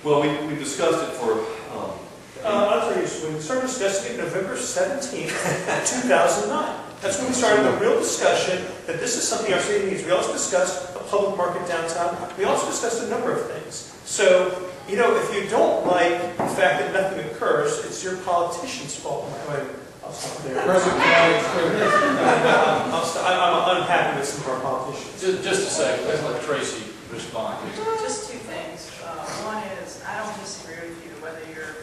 Well, we discussed it for... I'll tell you, so we started discussing it November 17th, 2009. That's when we started the real discussion that this is something our city needs. We also discussed a public market downtown. We also discussed a number of things. So, you know, if you don't like the fact that nothing occurs, it's your politician's fault. I'll stop there. I'm unhappy with some of our politicians. Just a second, let's let Tracy respond. Just two things. One is, I don't disagree with you whether you're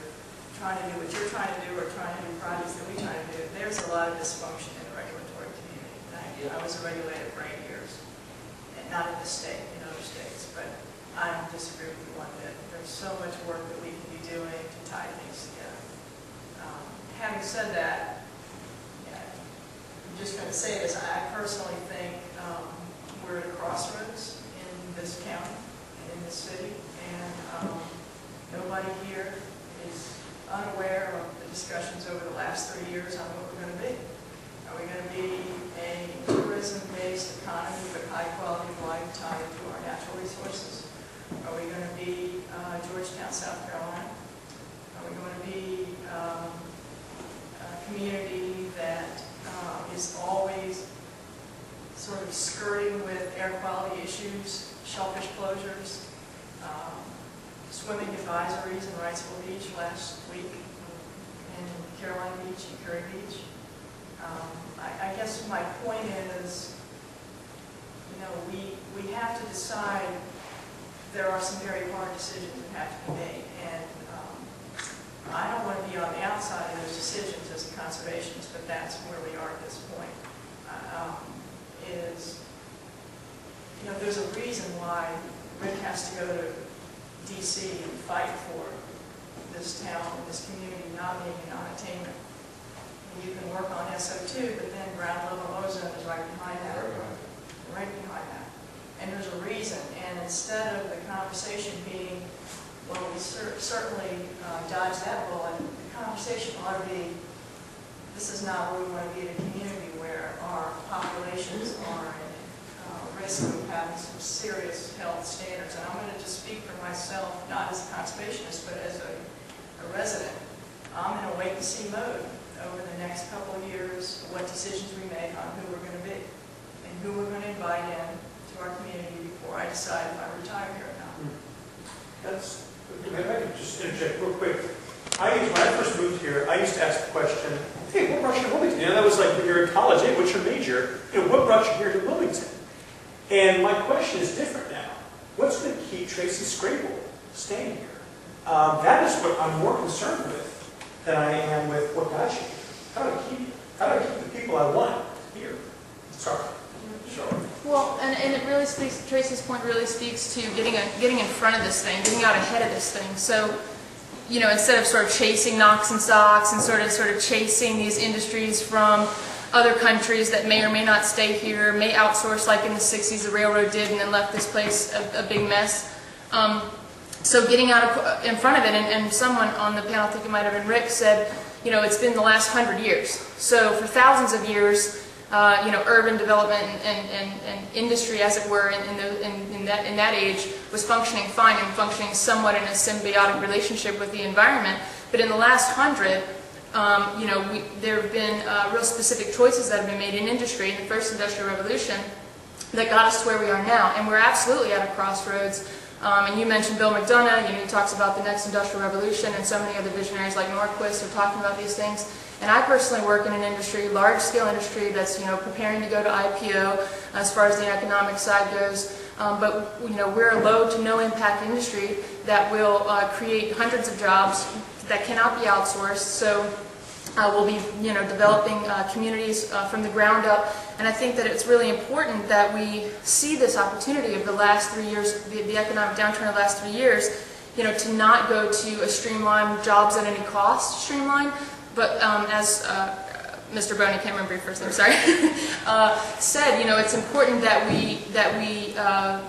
trying to do what you're trying to do or trying to do projects that we try to do. There's a lot of dysfunction in the regulatory community. I was a regulator for 8 years, and not in this state, in other states, but I don't disagree with you one bit. There's so much work that we can be doing to tie things together. Having said that, I'm just going to say this, I personally think we're at a crossroads in this county and in this city, and nobody here is unaware of the discussions over the last 3 years on what we're going to be. Are we going to be a tourism-based economy with high quality of life tied to our natural resources? Are we going to be Georgetown, South Carolina? Are we going to be a community that is always sort of skirting with air quality issues, shellfish closures, swimming advisories in Wrightsville Beach last week, in Caroline Beach and Curry Beach? I guess my point is, you know, we have to decide. There are some very hard decisions that have to be made, and I don't want to be on the outside of those decisions as a conservationist, but that's where we are at this point. You know, there's a reason why Rick has to go to D.C. and fight for this town and this community not being in non-attainment. You can work on SO2, but then ground level ozone is right behind that. Right behind that. And there's a reason, and instead of the conversation being, well, we certainly dodged that bullet, the conversation ought to be, this is not where we want to be in a community where our populations are in risk of having some serious health standards. And I'm going to just speak for myself, not as a conservationist, but as a resident. I'm in a wait-and-see mode over the next couple of years, what decisions we make on who we're going to be and who we're going to invite in to our community before I decide if I retire here or not. That's, maybe I can just interject real quick. When I first moved here, I used to ask the question, hey, what brought you to Wilmington? You know, that was like when you're in college, hey, what's your major? You know, what brought you here to Wilmington? And my question is different now. What's going to keep Tracy Skrabal staying here? That is what I'm more concerned with than I am with what got you here. How do I keep the people I want here? Sorry. Sure. Well, and it really speaks, Tracy's point really speaks to getting in front of this thing, getting out ahead of this thing. So, you know, instead of sort of chasing knocks and socks and sort of chasing these industries from other countries that may or may not stay here, may outsource like in the 60s the railroad did and then left this place a big mess. So getting out in front of it, and someone on the panel, I think it might have been Rick, said, you know, it's been the last 100 years. So for thousands of years, you know, urban development and industry, as it were, in that age was functioning fine and functioning somewhat in a symbiotic relationship with the environment. But in the last 100, you know, there have been real specific choices that have been made in industry in the first industrial revolution that got us to where we are now. And we're absolutely at a crossroads. And you mentioned Bill McDonough, you know, he talks about the next industrial revolution, and so many other visionaries like Norquist are talking about these things. And I personally work in an industry, large-scale industry, that's, you know, preparing to go to IPO as far as the economic side goes. But, you know, we're a low to no impact industry that will create hundreds of jobs that cannot be outsourced. So we'll be, you know, developing communities from the ground up. And I think that it's really important that we see this opportunity of the last 3 years, the economic downturn of the last 3 years, you know, to not go to a streamlined jobs at any cost streamline, but as Mr. Boney, can't remember your first name, sorry, said, you know, it's important that we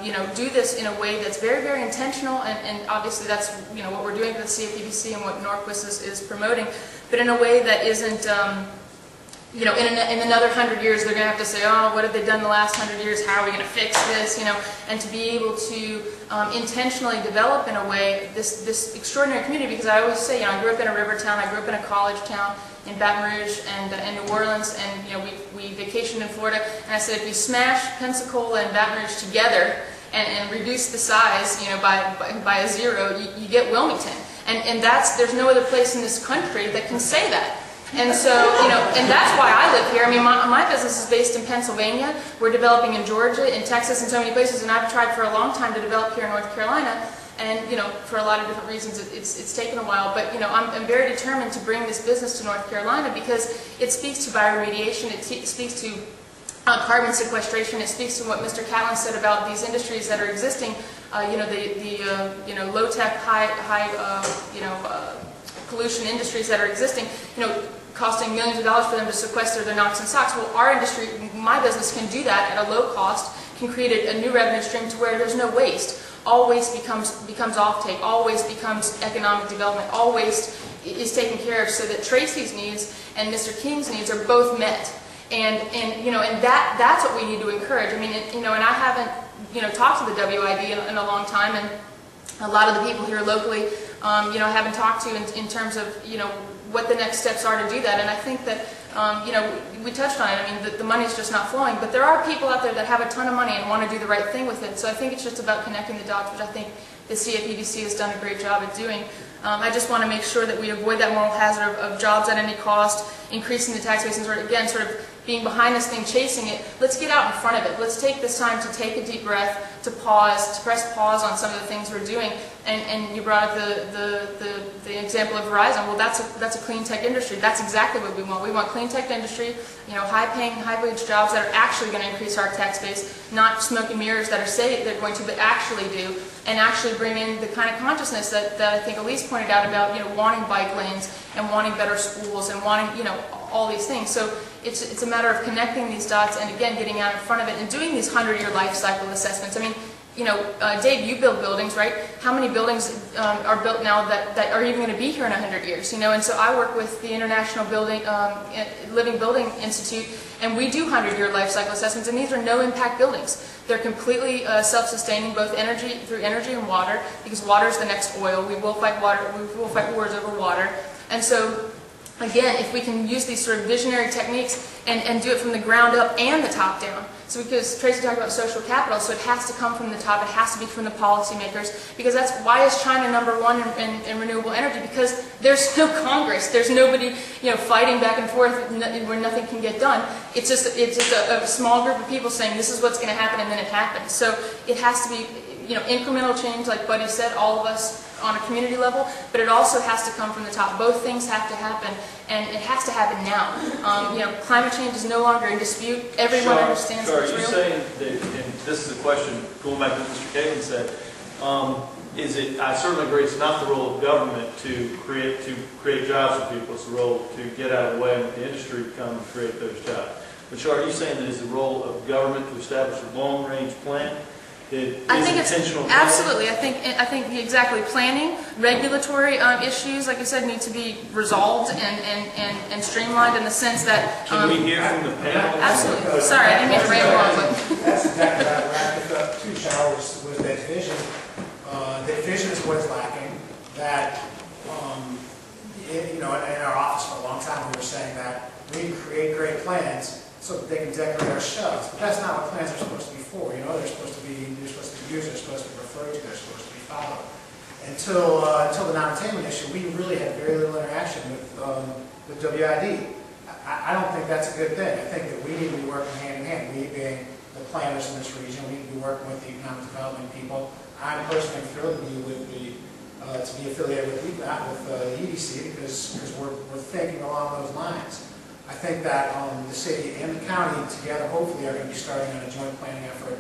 you know, do this in a way that's very, very intentional, and obviously that's, you know, what we're doing with CFEDC and what Norquist is promoting, but in a way that isn't, you know, in another 100 years, they're going to have to say, oh, what have they done the last 100 years? How are we going to fix this? You know, and to be able to intentionally develop in a way this extraordinary community. Because I always say, you know, I grew up in a river town, I grew up in a college town in Baton Rouge and New Orleans, and you know, we vacationed in Florida. And I said, if you smash Pensacola and Baton Rouge together and reduce the size, you know, by a zero, you get Wilmington. And there's no other place in this country that can say that. And so, you know, and that's why I live here. I mean, my business is based in Pennsylvania. We're developing in Georgia, in Texas, and so many places. And I've tried for a long time to develop here in North Carolina. And, you know, for a lot of different reasons, it's taken a while. But, you know, I'm very determined to bring this business to North Carolina because it speaks to bioremediation. It speaks to carbon sequestration. It speaks to what Mr. Catlin said about these industries that are existing. You know, you know, low-tech, high pollution industries that are existing. You know, costing millions of dollars for them to sequester their NOx and SOx. Well, our industry, my business, can do that at a low cost, can create a new revenue stream to where there's no waste. All waste becomes offtake. All waste becomes economic development. All waste is taken care of so that Tracy's needs and Mr. King's needs are both met. And you know, and that's what we need to encourage. I mean, you know, and I haven't, you know, talked to the WID in a long time, and a lot of the people here locally, you know, I haven't talked to in terms of, you know, what the next steps are to do that. And I think that, you know, we touched on it. I mean, the money's just not flowing. But there are people out there that have a ton of money and want to do the right thing with it. So I think it's just about connecting the dots, which I think the CFEDC has done a great job at doing. I just want to make sure that we avoid that moral hazard of jobs at any cost, increasing the tax base, and again, sort of being behind this thing, chasing it. Let's get out in front of it. Let's take this time to take a deep breath, to pause, to press pause on some of the things we're doing. And you brought up the example of Verizon. Well, that's a clean tech industry. That's exactly what we want. We want clean tech industry, you know, high-paying, high-wage jobs that are actually going to increase our tax base, not smoke and mirrors that are say they're going to, but actually do, and actually bring in the kind of consciousness that I think Elise pointed out about, you know, wanting bike lanes and wanting better schools and wanting, you know, all these things. So it's a matter of connecting these dots and, again, getting out in front of it and doing these 100-year life cycle assessments. I mean, you know, Dave, you build buildings, right? How many buildings are built now that are even going to be here in 100 years? You know, and so I work with the International Living Building Institute, and we do 100-year life cycle assessments, and these are no-impact buildings. They're completely self-sustaining, both through energy and water, because water is the next oil. We will fight wars over water, and so, again, if we can use these sort of visionary techniques and do it from the ground up and the top down. So because Tracy talked about social capital, so it has to come from the top, it has to be from the policymakers, because that's why is China #1 in renewable energy, because there's no Congress, there's nobody, you know, fighting back and forth where nothing can get done. It's just a small group of people saying this is what's going to happen, and then it happens. So it has to be, you know, incremental change, like Buddy said, all of us on a community level, but it also has to come from the top. Both things have to happen, and it has to happen now. You know, climate change is no longer in dispute. Everyone understands it's real. Are you saying that, and this is a question going back to what Mr. Catlin said, is it, I certainly agree, it's not the role of government to create jobs for people, it's the role to get out of the way and let the industry come and create those jobs. But so are you saying that it's the role of government to establish a long-range plan? I think it's absolutely. I think exactly. Planning, regulatory issues, like I said, need to be resolved and streamlined in the sense that. Can we hear from the panel? Absolutely. Sorry, I didn't mean to ramble on, but. That's exactly right. Where I picked up two showers was that vision. That vision is what's lacking. That you know, in our office for a long time, we were saying that we create great plans so that they can decorate our shelves. But that's not what plans are supposed to be for. You know, they're supposed to be used, they're supposed to be referred to, they're supposed to be followed. Until the non-attainment issue, we really had very little interaction with WID. I don't think that's a good thing. I think that we need to be working hand in hand. We being the planners in this region, we need to be working with the economic development people. I'm personally thrilled to be affiliated with the EDC because we're thinking along those lines. I think that the city and the county together hopefully are going to be starting on a joint planning effort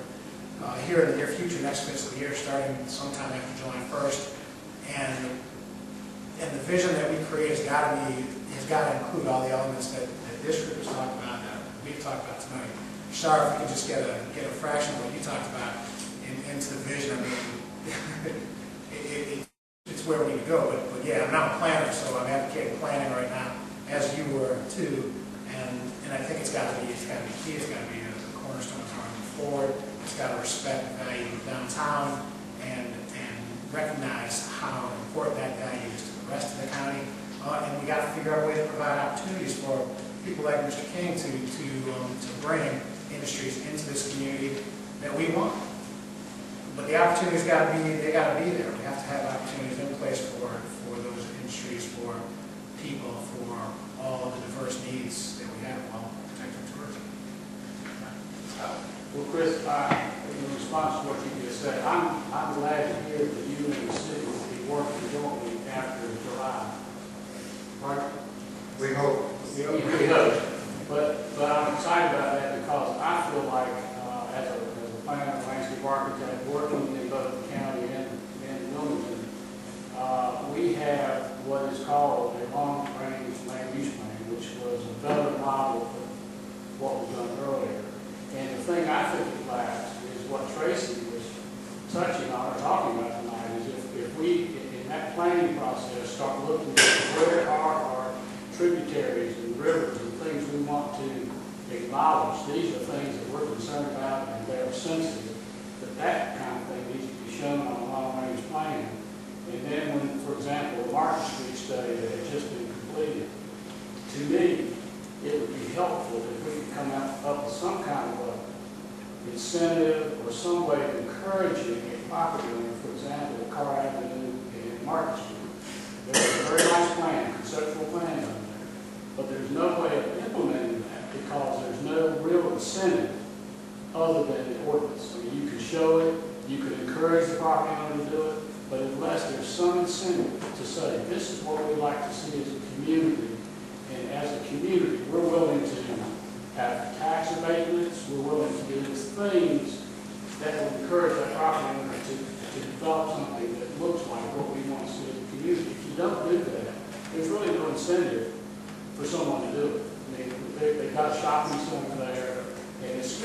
here in the near future, next fiscal year, starting sometime after July 1st. And the vision that we create has got to include all the elements that this group has talked about, that we've talked about tonight. Sorry if we could just get a fraction of what you talked about into the vision. I mean, it's where we need to go. But yeah, I'm not a planner, so I'm advocating planning right now, as you were too. And And I think it's got to be key, it's got to be a cornerstone of how we move forward. It's got to respect the value of downtown and recognize how important that value is to the rest of the county. And we got to figure out a way to provide opportunities for people like Mr. King to bring industries into this community that we want. But the opportunities they got to be there. We have to have opportunities in place for those industries, for people, for all of the diverse needs that we have while protecting tourism. Well, Chris, in response to what you just said, I'm glad to hear that you and the city will be working jointly after July. Pardon? We hope. We hope. But I'm excited about that because I feel like as a planner and landscape architect working in both the county and Wilmington, we have what is called a long-range land use plan, which was a better model for what was done earlier. And the thing I think it lacks is what Tracy was touching on or talking about tonight, is if we, in that planning process, start looking at where are our tributaries and rivers and things we want to acknowledge. These are things that we're concerned about and they're sensitive, that kind of thing needs to be shown on a long-range plan. And then when, for example, the Market Street study that had just been completed, to me, it would be helpful if we could come up with some kind of a incentive or some way of encouraging a property owner, for example, Carr Avenue and Market Street. There's a very nice plan, conceptual plan on there, but there's no way of implementing that because there's no real incentive other than the ordinance. I mean, you could show it, you could encourage the property owner to do it, but unless there's some incentive to say, this is what we'd like to see as a community, and as a community, we're willing to have tax abatements, we're willing to do these things that will encourage that property owner to develop something that looks like what we want to see as a community. If you don't do that, there's really no incentive for someone to do it. I mean, they've got a shopping center there, and it's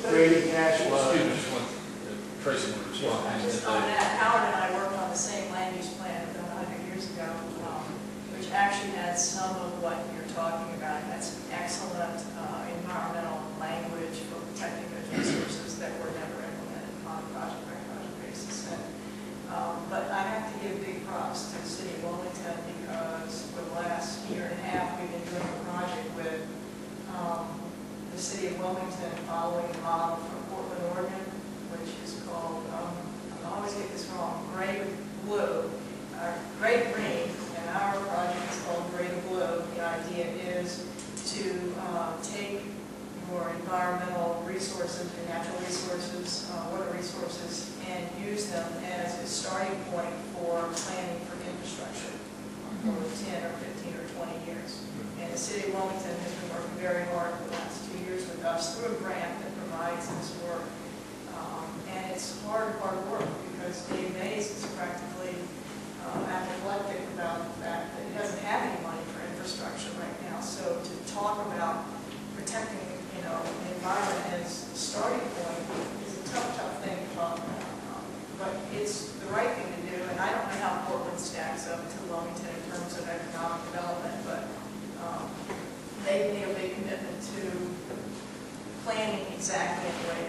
creating cash flow. Excuse me, Tracy will respond. Just on that, Howard and I worked on the same land use plan about 100 years ago, which actually had some of what you're talking about. It had some excellent environmental language for protecting those resources that were never implemented on a project-by-project basis. But I have to give big props to the city of Wilmington because for the last year and a half we've been doing a project with the city of Wilmington following the model from Portland, Oregon, which is called, I always get this wrong, gray to blue, gray to green, and our project is called gray to blue. The idea is to take your environmental resources, your natural resources, water resources, and use them as a starting point for planning for infrastructure for 10 or 15 or 20 years. And the city of Wilmington has been working very hard for the last 2 years with us through a grant that provides this work. And it's hard work because Dave Mays is practically apoplectic about the fact that he doesn't have any money for infrastructure right now. So to talk about protecting, the environment as a starting point is a tough thing to talk about. But it's the right thing to do, and I don't know how Portland stacks up to Wilmington in terms of economic development, but they made a big commitment to planning exactly in the way